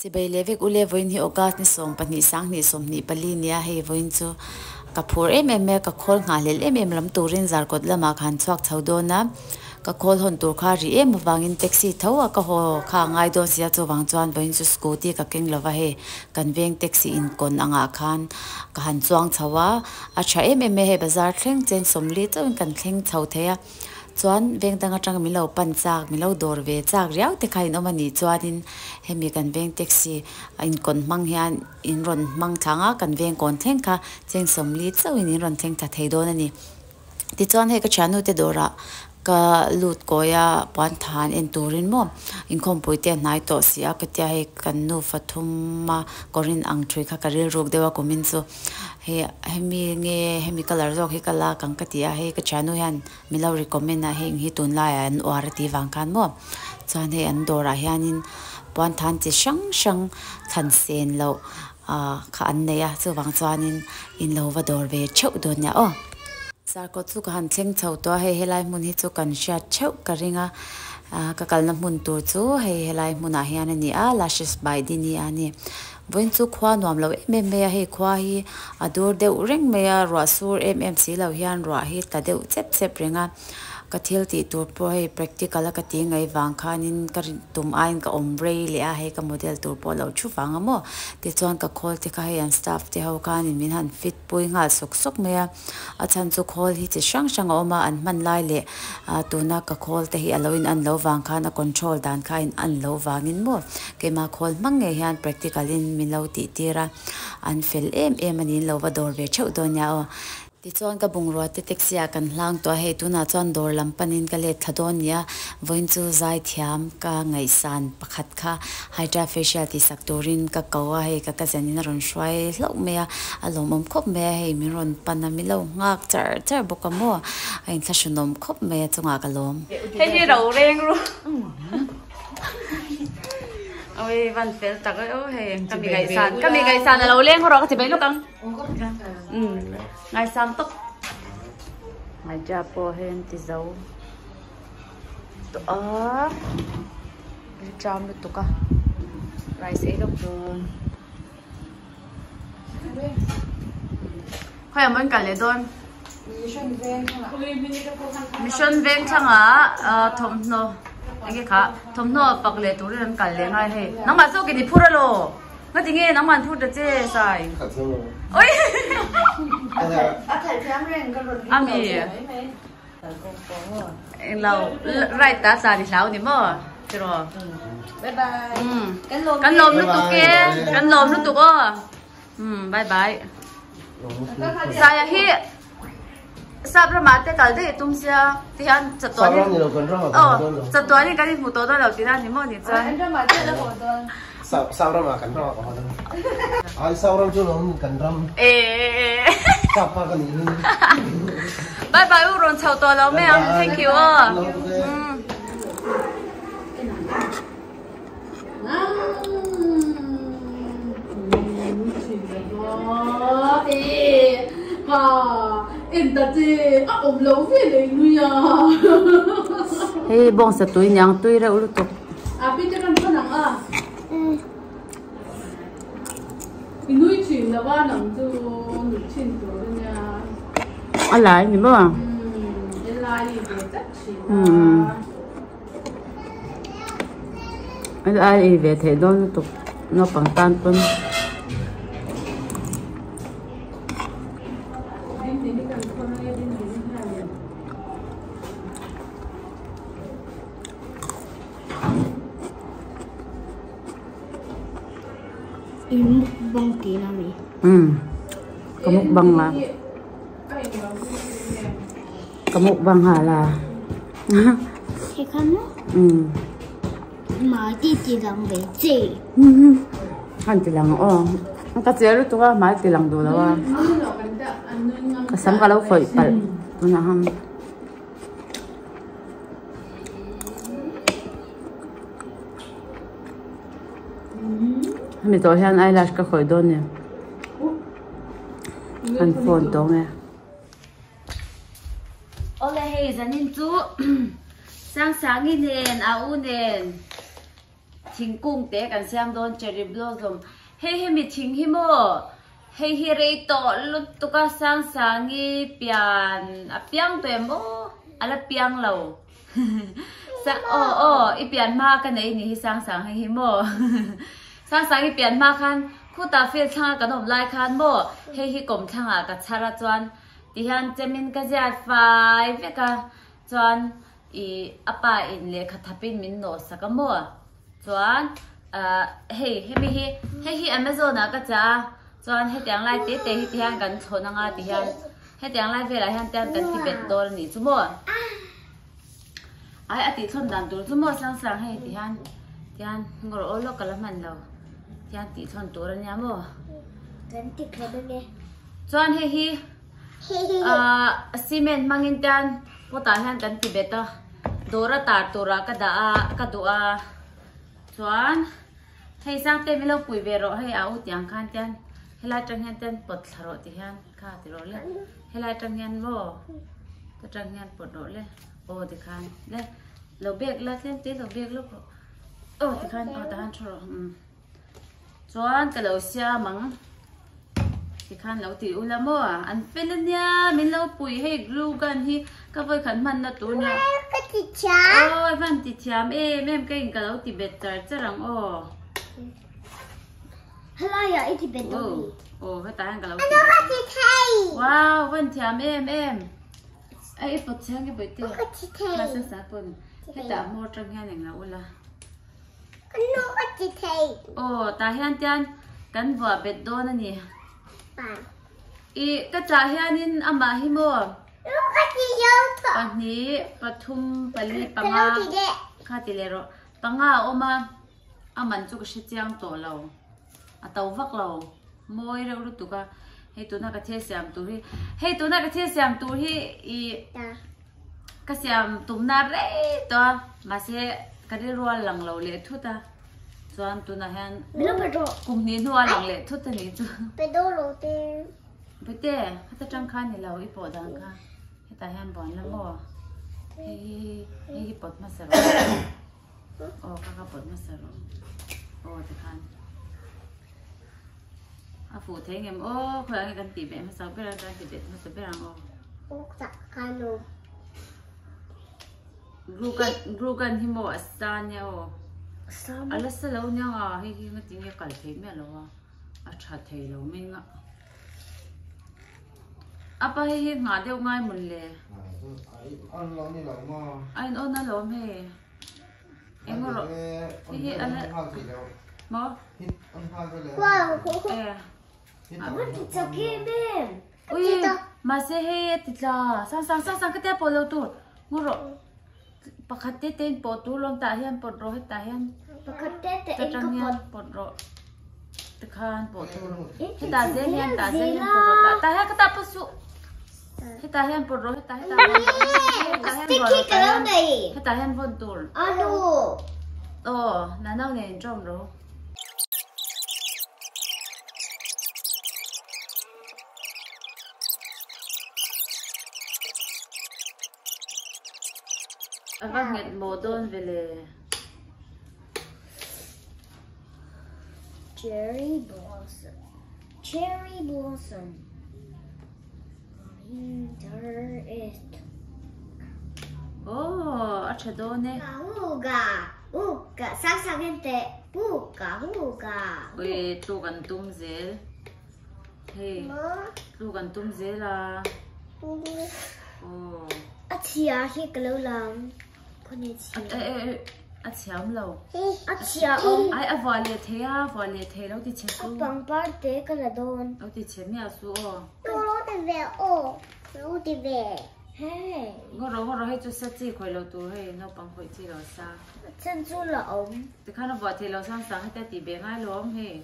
Chỉ bây levek ule voin hi ogas ni som pani sang ni som ni pali nia hei voin chu kapur em ka khol nga lel em lam turin zar kot lama khan chuak chaudona ka khol hon tur kha ri em wangin taxi thawa ka ho kha ngai do sia chu wang chuan voin chu scooty ka keng lova he kan veng taxi in kon anga khan ka han chuang chawa acha em he bazar thleng chen somli chu kan thleng chau theya chuan veng tanga tang milo pan chak milo dor ve chak riau te khain omani chuanin hemi kan veng taxi in kon mang hian in ron mang thanga kan veng kon thleng kha cheng somli chawin in ron thleng tha theidon ani ti chuan he ka chanu te dawrah ka lut koya pan than en turin mo in kompoite nai to sia ka tia he kan nu fathuma korin ang thui kha karil ruk dewa komin chu hemi color jok hi kala kang ka tia he ka chanu han milo recommend na he hi tun la an or ti wang kan mo chuan he an dawrah hianin pan than chi sang than sen lo kha an neya chu wang chuanin in lo wa dor ve cheu don nya o sar ko chu kan thleng chho to he helai mun hi chu kan sha cheu ka ringa ka kalna mun tur chu he helai mun a hian ani a lashes by dini ani voin chu khwa nuam lo me he khwa hi adur de reng me a ro sur si lo hian ro hi ta de chep ringa ka thil ti tur po he practical ka ti ngai wang khanin ka tum ain ka ombre le a he ka model tur po lo chu wang amo ti chuan ka khol ti ka he an staff ti ho kan min han fit pui nga sok me a chan chu khol hi chi sang oma an man lai le tuna ka khol te hi aloin an lo wang khan a control dan khain an lo wangin mo ke ma khol mang nge hian practical in min lo ti tira an fel em ani lo wa dor ve cheu do nya o ti chuan ka bungrua te taxi a kan hlang to he tuna chuan dor lam panin ka le thadon ya voin chu zai thiam ka ngai san pakhat kha hydra facial ti saktorin ka kawa he ka janin ron shwai hlok me a alomom khop me he mi ron panami lo ngak char bokamo ain thashunom khop me chunga ka lom he ro reng ru ôi văn phèn tắc ơi hey kami gay san là lâu lên rồi có thể bay lúc không ngày san tóc ngày cha po hen thì giàu to trăm được cả rice ấy đâu rồi khoai món cả lệ đôn mission ven chăng à thom no anh cái thom no bạc lệ tụi nó cả lệ ngay he nắng mà sao cái gì phun ra lo cái gì nghe nắng mà phun được chứ sai ôi anh gì anh lâu rai ta sao đi sao đi mà chứ rồi bye bye cắn lồm nó tụt kia cắn lồm nó tụt bye bye saya hi sab ra mate kal de tum sia ti han chatwa ni chatwa ni kali photo do lo ti na ni mo ni cha anh ra mate la photo sao ra mà cần ra có ai sao ra chứ nó cần ram sao pa cái này bye bye u ron chau to lo me thank you em ta gì ôm lâu về đấy nuôi à he bong sa tui nyang tui ra ulu tok bây giờ con nặng à nuôi chim là ba nặng tu nuôi chim tu nha alai ni mo alai thì chắc chim alai ve the don tok no pang tan pun bông tí nào đi kamuk bang la kamuk bang ha la thế không mà chỉ làm về gì han ti lang o ka cheru tu ka mai ti lang do la wa ka sam ka lo khoi pal tu na ham mi to hian eyelash ka khoi don ne kan phone to nge ole hey zanin chu sang in hen a un hen thing cung te kan siam don cherry blossom he mi thing hi mo he rei to lut tu ka sang i pian a piang to mo ala piang lo sa i pian ma ka nei ni hi sang hi mo sang i pian ma khan khu ta feel thang ka nom lai khan mo he kom thang a ka chara chuan ti han chemin ka zat fai ve ka chuan i apa in le kha thapin min no sakamo chuan he mi Amazon ka cha chuan he tiang lai te hi ti han kan chhona nga ti han he tiang lai ve la han tiang kan ti bet dol ni chu mo ai ati thon dan tur chu mo sang he ti han ngor olo kala man lo ti han ti thon tur nya mo kan ti khade ne chuan he cement mangin tan pota han kan ti beta dawrah tar tura ka do a chuan hei sang te mi lo pui ve ro hei a u tiang khan tan helai tang han tan pot tharo ti han kha ti ro le helai tang han mo ka tang han pot ro le o ti khan le lo bek la sen te lo bek lo o ti khan o ta han thro chuan ka lo sia mang ti khan lo ti u la mo an pelania min lo pui hei glue gun hi ka voi khan man na tu na ka ti cha ôi văn ti chám em cái cả lâu ti bệt trời chắc rằng ô hala ya iti bedo ô cái tai cả lâu ano ka ti thai wow văn chám em ai bật sáng cái bệt tiêu ka ti thai là sáng sáng tuần cái tạ mua trong nhà này là ô là ano ka ti thai ô ta hian tian kan vợ bệt đô nè nhỉ pa ý cái trả hian in ama hi mo ano ka ti yo to anh ní pathum pali ka panga ti de kha ti le ro panga oma aman chu ka chiang to lo a tau vak lo moi re ru tu ka hei tu na ka the siam tu hi hei tu na ka the siam tu hi I ta ka siam tum na re to ma se ka ri ro lang lo le thu ta chuan tu na han bilo bedo kum ni nuwa lang le thu ta ni chu bedo lo te bete hata tang khan ni lo I po dang kha heta han bon la mo hei pot ma sa ro o ka pot ma sa ro o ta khan a phụ thế em ô khởi anh cần tỉ bẹ mà sao biết là cần tỉ bẹ mà sao biết rằng ô o ta kano rugan hi mo asa nha ô sam ala sa lâu nha à hay khi mà tiếng nghe cẩn thế mẹ lâu à chả thấy lâu mình ạ apa hi ngã đeo ngay một lệ anh ôn nó lâu mẹ em ngồi hi ala mo wow eh ti cha ke ben ui mà sẽ hết thì là sang cái tép polo tu ngoro pakhat te ten po tu lom ta hian pot ro ta hian pakate te ta en tang ka hian pot ro ta khan po tu ta zen hian pot ro ta hian ka ta pa su ta hian pot ro ta hian sticky kalo nei ta hian von tur anu na nau ne trong ro vâng nhận mồ đôn về lề cherry blossom Pinterest acha đôn nè uga sang gente uga ui tu gần tum dễ hey tu gần tum dễ là achia hi kalo lam kone chi chém lâu achia ai vò lệ thế lâu thì chém su pang par te kala don lâu thì chém mẹ su lo de ve hey ngô rồi hay cho sát chi khỏi lâu tu hay nó bằng khỏi chi lâu sa chân chu la om thì khăn nó vò thì lâu sang hay ta tỉ bề ngay lắm hay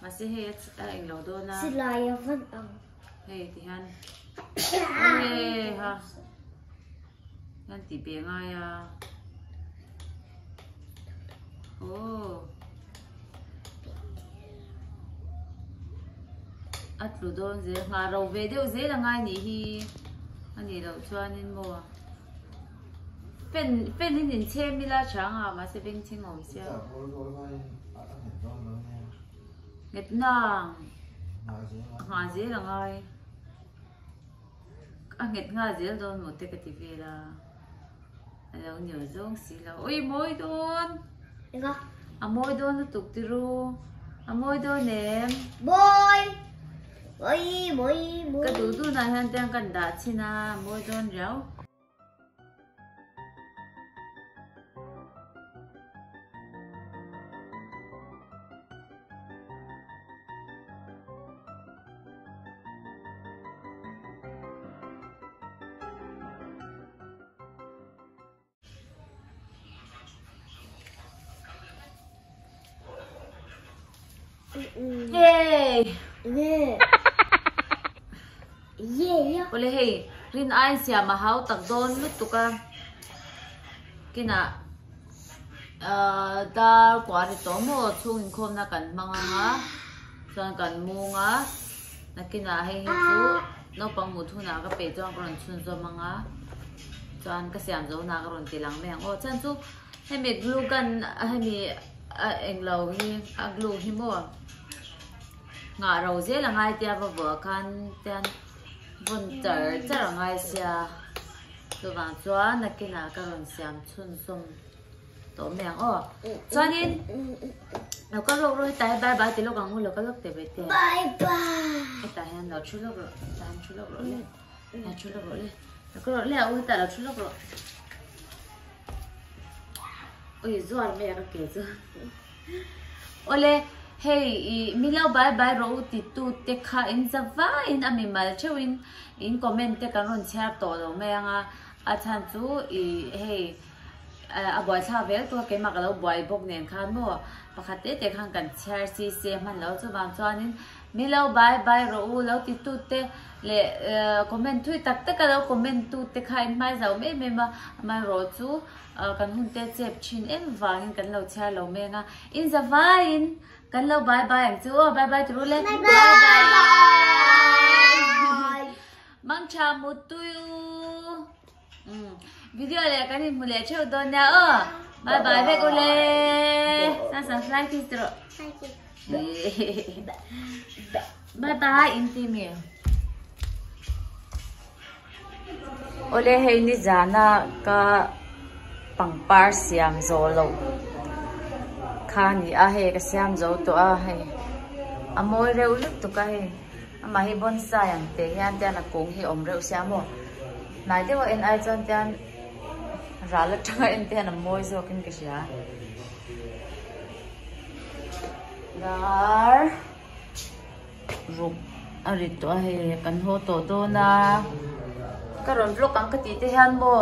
mà sẽ hay anh lâu đôn na silaya van ang hey thì han ha han tỉ bề ngay à at lu don dễ ngà rau về đều dễ là ngay nhỉ hi anh nhỉ đâu cho nên mua fan in che mi la chang à mà sẽ bên chinh ngồi xe nghịch nàng ngà dễ là ngay nghịch ngà dễ rồi một cái tivi là lâu nhiều giống xí lâu ôi môi đôn môi đôn nó tục tiru môi đôn em Boy. cái tủ này hắn đang cần đá chi na môi đôn réo Yay! Yeah. Yeah. Boleh hey, rin ay siya mahaw tagdon lutuka. Kina dar kwari to mo chung kom na kan mga nga, san kan mu nga, na kina hey hisu no pang mutu na ka pe jong karon chun zo mga, san ka siam zo na karon tilang meng. O chan su hey me glue kan hey me englaw hi glue hi mo. Ngã rau dễ là ngay tia và vừa khăn tiền vun trở chắc là ngay xia tôi vàng xóa là cái nào các bạn xem xuân xuân tổ mèo cho nên nó có lúc rồi tay bye bye thì lúc ăn ngủ có lúc để về tiền Bye bye. cái tay hắn nó chút lúc rồi tay hắn chút lúc rồi lên hắn chút lúc rồi lên nó có lúc leo tay nó chút lúc rồi ôi giỏi mẹ nó kể chưa ôi hey, milaw bye ro titu te kha in zawa in amimal chewin in comment te karon share to lo me nga achan chu hey a boy tha vel to ke makalo boy bok nen khan mo pakhate te khang kan share si se man lo chu wang chuanin milaw bye ro lo titu te le comment thui tak te ka lo comment tu te kha in mai zau me ma ro chu kan hun te chep chin em wangin kan lo share lo me nga in zawa in kan lo bye anh chú bye bye chú lên bye bye mang cha một tuổi video này cái này một lẽ chơi đôi nha bye bye với cô lê sao like this rồi bye bye intimate ole hey ni jana ka pangpar siam zolo khani a he ka siam zo to a he amoi reu lut to ka he ama hi bonsai ang te hian ta na kong hi om reu siamo nai de wa en ai chan tan rala tanga en te na moi zo kin ka sia dar rup ari to he kan ho to do na karon vlog ang ka ti te hian mo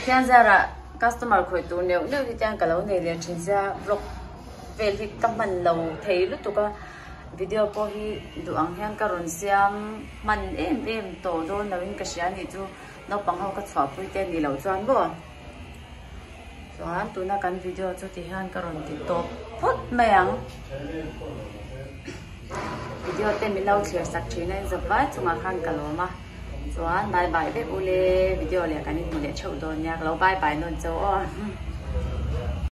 hian zara customer khoi tu neu ti chang ka lo nei le thin sia vlog về thì các bạn lâu thấy lúc tụi con video po hi du ang hian karon siam man em to do na win ka sia ni chu no pang ho ka chwa pui te ni lo chuan bo chuan tu na kan video chu ti hian karon ti to phut mayang video te mi lau share sak thina zawa chunga khan kaloma chuan bye bye ve ule video le kan ni le chho do nya lo bye bye non cho